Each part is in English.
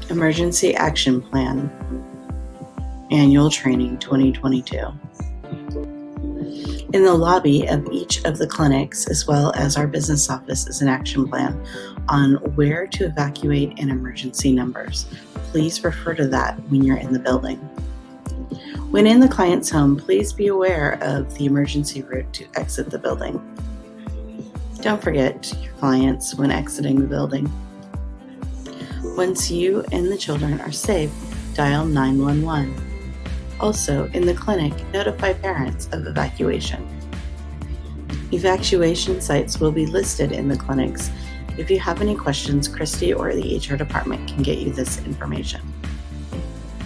Emergency Action Plan, Annual Training 2022. In the lobby of each of the clinics, as well as our business office, is an action plan on where to evacuate and emergency numbers. Please refer to that when you're in the building. When in the client's home, please be aware of the emergency route to exit the building. Don't forget your clients when exiting the building. Once you and the children are safe, dial 911. Also, in the clinic, notify parents of evacuation. Evacuation sites will be listed in the clinics. If you have any questions, Christy or the HR department can get you this information.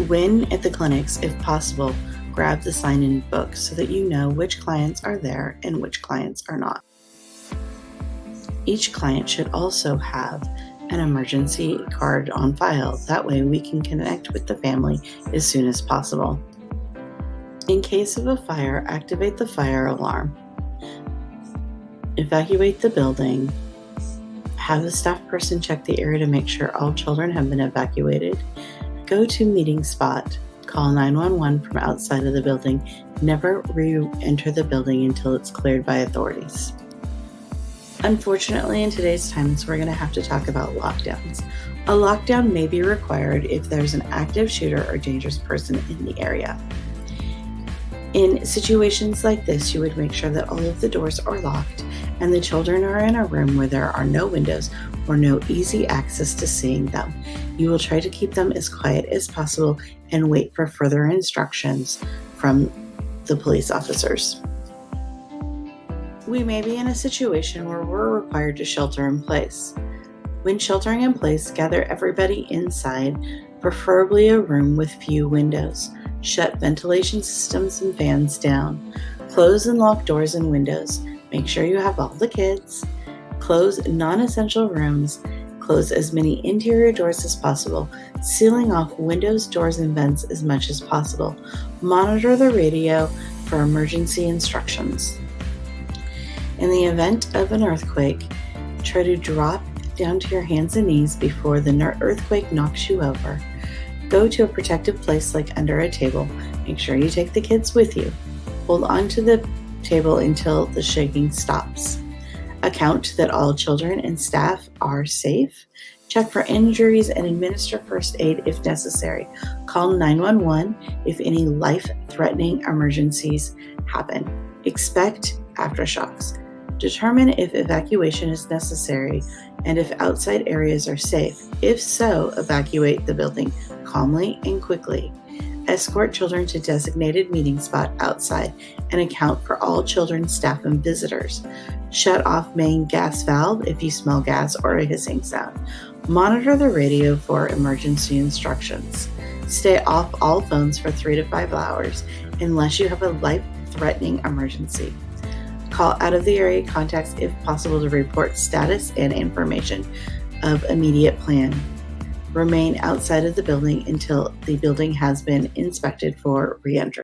When at the clinics, if possible, grab the sign-in book so that you know which clients are there and which clients are not. Each client should also have an emergency card on file. That way we can connect with the family as soon as possible. In case of a fire, activate the fire alarm. Evacuate the building. Have the staff person check the area to make sure all children have been evacuated. Go to meeting spot. Call 911 from outside of the building. Never re-enter the building until it's cleared by authorities. Unfortunately, in today's times, we're going to have to talk about lockdowns. A lockdown may be required if there's an active shooter or dangerous person in the area. In situations like this, you would make sure that all of the doors are locked and the children are in a room where there are no windows or no easy access to seeing them. You will try to keep them as quiet as possible and wait for further instructions from the police officers. We may be in a situation where we're required to shelter in place. When sheltering in place, gather everybody inside, preferably a room with few windows. Shut ventilation systems and fans down. Close and lock doors and windows. Make sure you have all the kids. Close non-essential rooms. Close as many interior doors as possible, sealing off windows, doors, and vents as much as possible. Monitor the radio for emergency instructions. In the event of an earthquake, try to drop down to your hands and knees before the earthquake knocks you over. Go to a protected place like under a table. Make sure you take the kids with you. Hold on to the table until the shaking stops. Account that all children and staff are safe. Check for injuries and administer first aid if necessary. Call 911 if any life-threatening emergencies happen. Expect aftershocks. Determine if evacuation is necessary and if outside areas are safe. If so, evacuate the building calmly and quickly. Escort children to designated meeting spot outside and account for all children, staff, and visitors. Shut off main gas valve if you smell gas or a hissing sound. Monitor the radio for emergency instructions. Stay off all phones for 3 to 5 hours unless you have a life-threatening emergency. Call out of the area contacts if possible to report status and information of immediate plan. Remain outside of the building until the building has been inspected for re-entry.